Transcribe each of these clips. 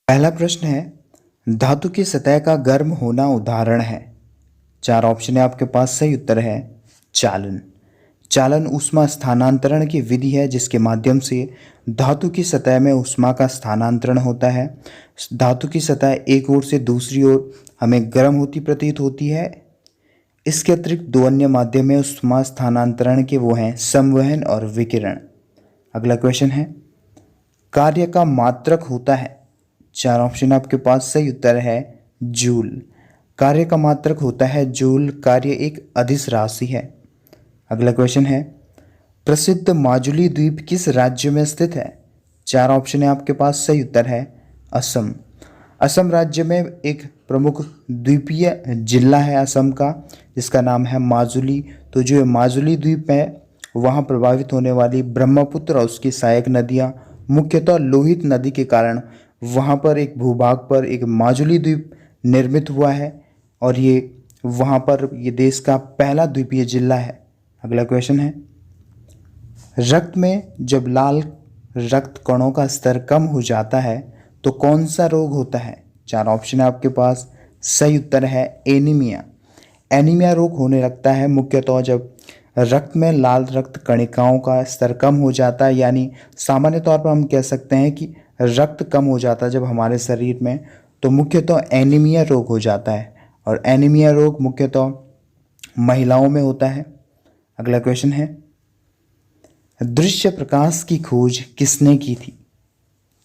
पहला प्रश्न है, धातु की सतह का गर्म होना उदाहरण है। चार ऑप्शन है आपके पास। सही उत्तर है चालन। चालन ऊष्मा स्थानांतरण की विधि है जिसके माध्यम से धातु की सतह में ऊष्मा का स्थानांतरण होता है। धातु की सतह एक ओर से दूसरी ओर हमें गर्म होती प्रतीत होती है। इसके अतिरिक्त दो अन्य माध्यम है ऊष्मा स्थानांतरण के, वो हैं संवहन और विकिरण। अगला क्वेश्चन है, कार्य का मात्रक होता है। चार ऑप्शन आपके पास। सही उत्तर है जूल। कार्य का मात्रक होता है जूल। कार्य एक अदिश राशि है। अगला क्वेश्चन है, प्रसिद्ध माजुली द्वीप किस राज्य में स्थित है। चार ऑप्शन है आपके पास। सही उत्तर है असम। असम राज्य में एक प्रमुख द्वीपीय जिला है असम का, जिसका नाम है माजुली। तो जो माजुली द्वीप है वहाँ प्रभावित होने वाली ब्रह्मपुत्र और उसकी सहायक नदियाँ, मुख्यतः लोहित नदी के कारण वहाँ पर एक भूभाग पर एक माजुली द्वीप निर्मित हुआ है और ये वहाँ पर ये देश का पहला द्वीपीय जिला है। अगला क्वेश्चन है, रक्त में जब लाल रक्त कणों का स्तर कम हो जाता है तो कौन सा रोग होता है। चार ऑप्शन है आपके पास। सही उत्तर है एनीमिया। एनीमिया रोग होने लगता है मुख्यतः जब रक्त में लाल रक्त कणिकाओं का स्तर कम हो जाता है, यानी सामान्य तौर पर हम कह सकते हैं कि रक्त कम हो जाता है जब हमारे शरीर में, तो मुख्यतः एनीमिया रोग हो जाता है और एनीमिया रोग मुख्यतः महिलाओं में होता है। अगला क्वेश्चन है, दृश्य प्रकाश की खोज किसने की थी।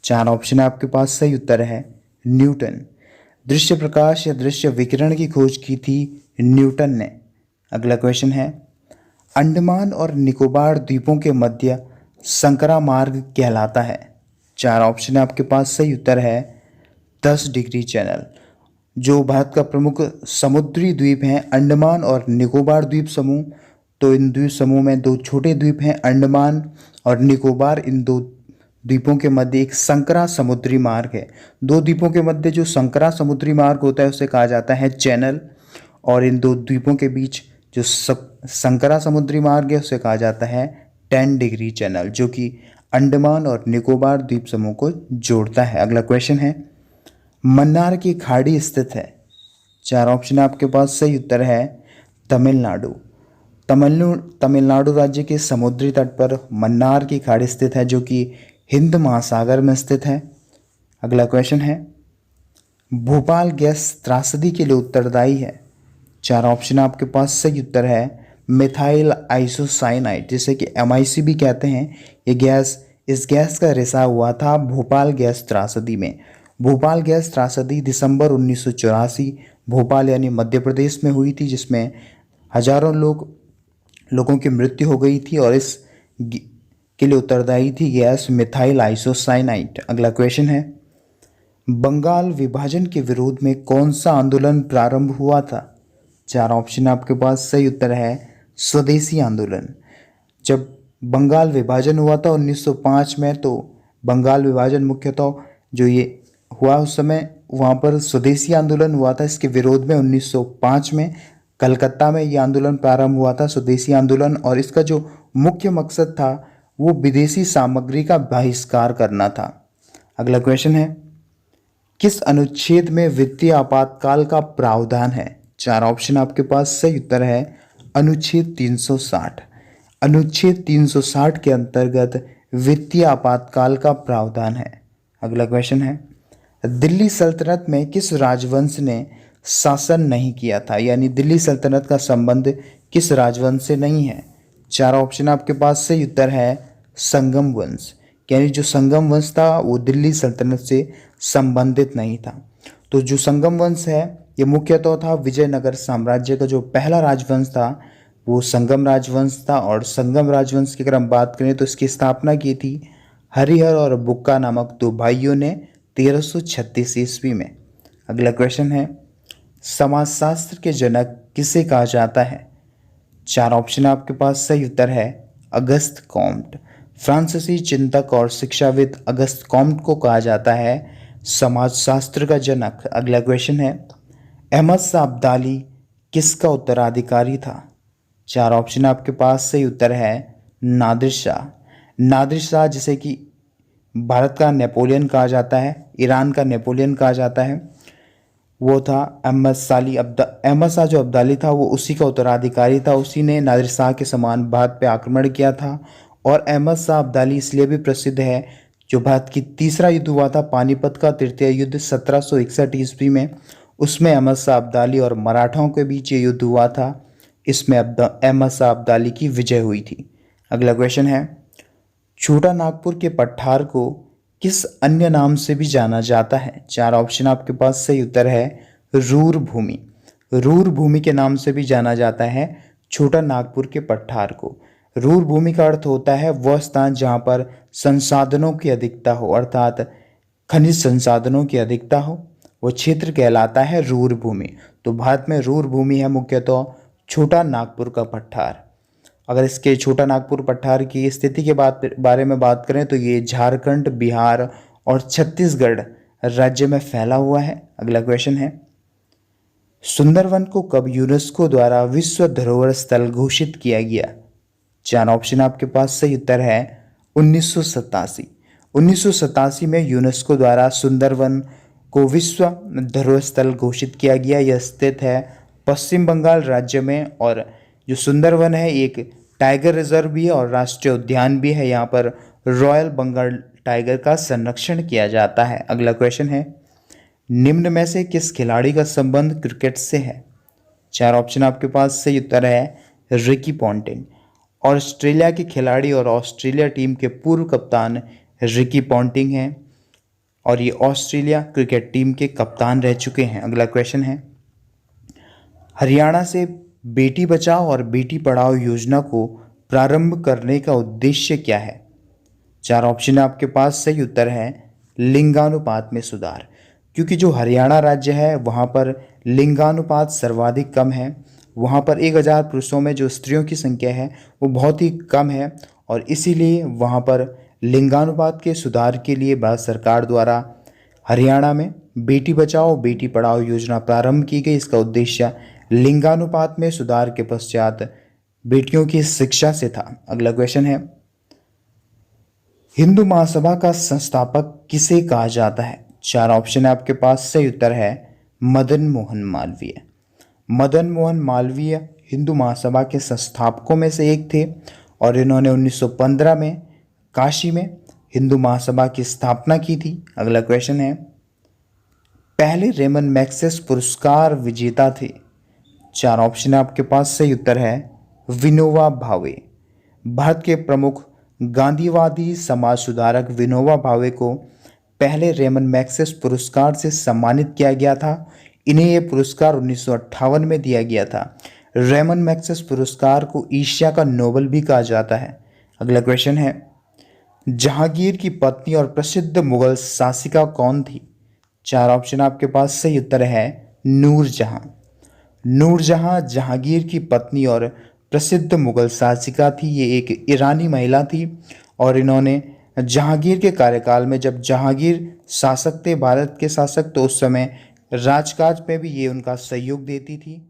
चार ऑप्शन है आपके पास। सही उत्तर है न्यूटन। दृश्य प्रकाश या दृश्य विकिरण की खोज की थी न्यूटन ने। अगला क्वेश्चन है, अंडमान और निकोबार द्वीपों के मध्य संकरा मार्ग कहलाता है। चार ऑप्शन है आपके पास। सही उत्तर है 10 डिग्री चैनल। जो भारत का प्रमुख समुद्री द्वीप हैं अंडमान और निकोबार द्वीप समूह, तो इन द्वीप समूह में दो छोटे द्वीप हैं अंडमान और निकोबार। इन दो द्वीपों के मध्य एक संकरा समुद्री मार्ग है। दो द्वीपों के मध्य जो संकरा समुद्री मार्ग होता है उसे कहा जाता है चैनल, और इन दो द्वीपों के बीच जो संकरा समुद्री मार्ग है उसे कहा जाता है 10 डिग्री चैनल, जो कि अंडमान और निकोबार द्वीप समूह को जोड़ता है। अगला क्वेश्चन है, मन्नार की खाड़ी स्थित है। चार ऑप्शन आपके पास। सही उत्तर है तमिलनाडु। तमिलनाडु राज्य के समुद्री तट पर मन्नार की खाड़ी स्थित है जो कि हिंद महासागर में स्थित है। अगला क्वेश्चन है, भोपाल गैस त्रासदी के लिए उत्तरदायी है। चार ऑप्शन आपके पास। सही उत्तर है मिथाइल आइसोसाइनाइड, जिसे कि MIC भी कहते हैं। ये गैस, इस गैस का रिसाव हुआ था भोपाल गैस त्रासदी में। भोपाल गैस त्रासदी दिसंबर 1984 भोपाल यानी मध्य प्रदेश में हुई थी, जिसमें हजारों लोगों की मृत्यु हो गई थी और इस के लिए उत्तरदायी थी गैस मिथाइल आइसोसाइनाइड। अगला क्वेश्चन है, बंगाल विभाजन के विरोध में कौन सा आंदोलन प्रारंभ हुआ था। चार ऑप्शन आपके पास। सही उत्तर है स्वदेशी आंदोलन। जब बंगाल विभाजन हुआ था 1905 में, तो बंगाल विभाजन मुख्यतः जो ये हुआ उस समय वहाँ पर स्वदेशी आंदोलन हुआ था। इसके विरोध में 1905 में कलकत्ता में ये आंदोलन प्रारंभ हुआ था, स्वदेशी आंदोलन, और इसका जो मुख्य मकसद था वो विदेशी सामग्री का बहिष्कार करना था। अगला क्वेश्चन है, किस अनुच्छेद में वित्तीय आपातकाल का प्रावधान है। चार ऑप्शन आपके पास। सही उत्तर है अनुच्छेद 360। अनुच्छेद 360 के अंतर्गत वित्तीय आपातकाल का प्रावधान है। अगला क्वेश्चन है, दिल्ली सल्तनत में किस राजवंश ने शासन नहीं किया था, यानी दिल्ली सल्तनत का संबंध किस राजवंश से नहीं है। चार ऑप्शन आपके पास। सही उत्तर है संगम वंश, यानी जो संगम वंश था वो दिल्ली सल्तनत से संबंधित नहीं था। तो जो संगम वंश है ये मुख्यतः था विजयनगर साम्राज्य का जो पहला राजवंश था वो संगम राजवंश था, और संगम राजवंश की अगर हम बात करें तो इसकी स्थापना की थी हरिहर और बुक्का नामक दो भाइयों ने 1336 ईस्वी में। अगला क्वेश्चन है, समाजशास्त्र के जनक किसे कहा जाता है। चार ऑप्शन आपके पास। सही उत्तर है अगस्त कॉम्ट। फ्रांसीसी चिंतक और शिक्षाविद अगस्त कॉम्ट को कहा जाता है समाजशास्त्र का जनक। अगला क्वेश्चन है, अहमद शाह अब्दाली किसका उत्तराधिकारी था। चार ऑप्शन आपके पास। सही उत्तर है नादिर शाह। नादिर शाह जिसे कि भारत का नेपोलियन कहा जाता है, ईरान का नेपोलियन कहा जाता है, वो था अहमद शाह जो अब्दाली था वो उसी का उत्तराधिकारी था। उसी ने नादिर शाह के समान भारत पे आक्रमण किया था। और अहमद शाह अब्दाली इसलिए भी प्रसिद्ध है, जो भारत की तीसरा युद्ध हुआ था पानीपत का तृतीय युद्ध 1761 ईस्वी में, उसमें अहमद शाह अब्दाली और मराठाओं के बीच ये युद्ध हुआ था। इसमें अहमद शाह अब्दाली की विजय हुई थी। अगला क्वेश्चन है, छोटा नागपुर के पठार को किस अन्य नाम से भी जाना जाता है? चार ऑप्शन आपके पास, सही उत्तर है रूर भूमि। रूर भूमि के नाम से भी जाना जाता है छोटा नागपुर के पठार को। रूर भूमि का अर्थ होता है वह स्थान जहाँ पर संसाधनों की अधिकता हो, अर्थात खनिज संसाधनों की अधिकता हो, वो क्षेत्र कहलाता है रूर भूमि। तो भारत में रूर भूमि है मुख्यतः छोटा नागपुर का पठार। अगर इसके छोटा नागपुर पठार की स्थिति के बारे में बात करें तो ये झारखंड, बिहार और छत्तीसगढ़ राज्य में फैला हुआ है। अगला क्वेश्चन है, सुंदरवन को कब यूनेस्को द्वारा विश्व धरोहर स्थल घोषित किया गया? चार ऑप्शन आपके पास, सही उत्तर है 1987। 1987 में यूनेस्को द्वारा सुंदरवन को विश्व धरोहर स्थल घोषित किया गया। यह स्थित है पश्चिम बंगाल राज्य में। और जो सुंदरवन है एक टाइगर रिजर्व भी है और राष्ट्रीय उद्यान भी है। यहाँ पर रॉयल बंगाल टाइगर का संरक्षण किया जाता है। अगला क्वेश्चन है, निम्न में से किस खिलाड़ी का संबंध क्रिकेट से है? चार ऑप्शन आपके पास, सही उत्तर है रिकी पॉन्टिंग। ऑस्ट्रेलिया के खिलाड़ी और ऑस्ट्रेलिया टीम के पूर्व कप्तान रिकी पॉन्टिंग हैं और ये ऑस्ट्रेलिया क्रिकेट टीम के कप्तान रह चुके हैं। अगला क्वेश्चन है, हरियाणा से बेटी बचाओ और बेटी पढ़ाओ योजना को प्रारंभ करने का उद्देश्य क्या है? चार ऑप्शन आपके पास, सही उत्तर है लिंगानुपात में सुधार। क्योंकि जो हरियाणा राज्य है वहाँ पर लिंगानुपात सर्वाधिक कम है। वहाँ पर 1000 पुरुषों में जो स्त्रियों की संख्या है वो बहुत ही कम है और इसीलिए वहाँ पर लिंगानुपात के सुधार के लिए भारत सरकार द्वारा हरियाणा में बेटी बचाओ बेटी पढ़ाओ योजना प्रारंभ की गई। इसका उद्देश्य लिंगानुपात में सुधार के पश्चात बेटियों की शिक्षा से था। अगला क्वेश्चन है, हिंदू महासभा का संस्थापक किसे कहा जाता है? चार ऑप्शन है आपके पास, सही उत्तर है मदन मोहन मालवीय। मदन मोहन मालवीय हिंदू महासभा के संस्थापकों में से एक थे और इन्होंने 1915 में काशी में हिंदू महासभा की स्थापना की थी। अगला क्वेश्चन है, पहले रेमन मैग्सेस पुरस्कार विजेता थे? चार ऑप्शन है आपके पास, सही उत्तर है विनोबा भावे। भारत के प्रमुख गांधीवादी समाज सुधारक विनोबा भावे को पहले रेमन मैग्सेस पुरस्कार से सम्मानित किया गया था। इन्हें यह पुरस्कार 1958 में दिया गया था। रेमन मैग्सेस पुरस्कार को एशिया का नोबेल भी कहा जाता है। अगला क्वेश्चन है, जहांगीर की पत्नी और प्रसिद्ध मुगल शासिका कौन थी? चार ऑप्शन आपके पास, सही उत्तर है नूरजहां। नूरजहां जहांगीर की पत्नी और प्रसिद्ध मुगल शासिका थी। ये एक ईरानी महिला थी और इन्होंने जहांगीर के कार्यकाल में, जब जहांगीर शासक थे भारत के शासक, तो उस समय राजकाज में भी ये उनका सहयोग देती थी।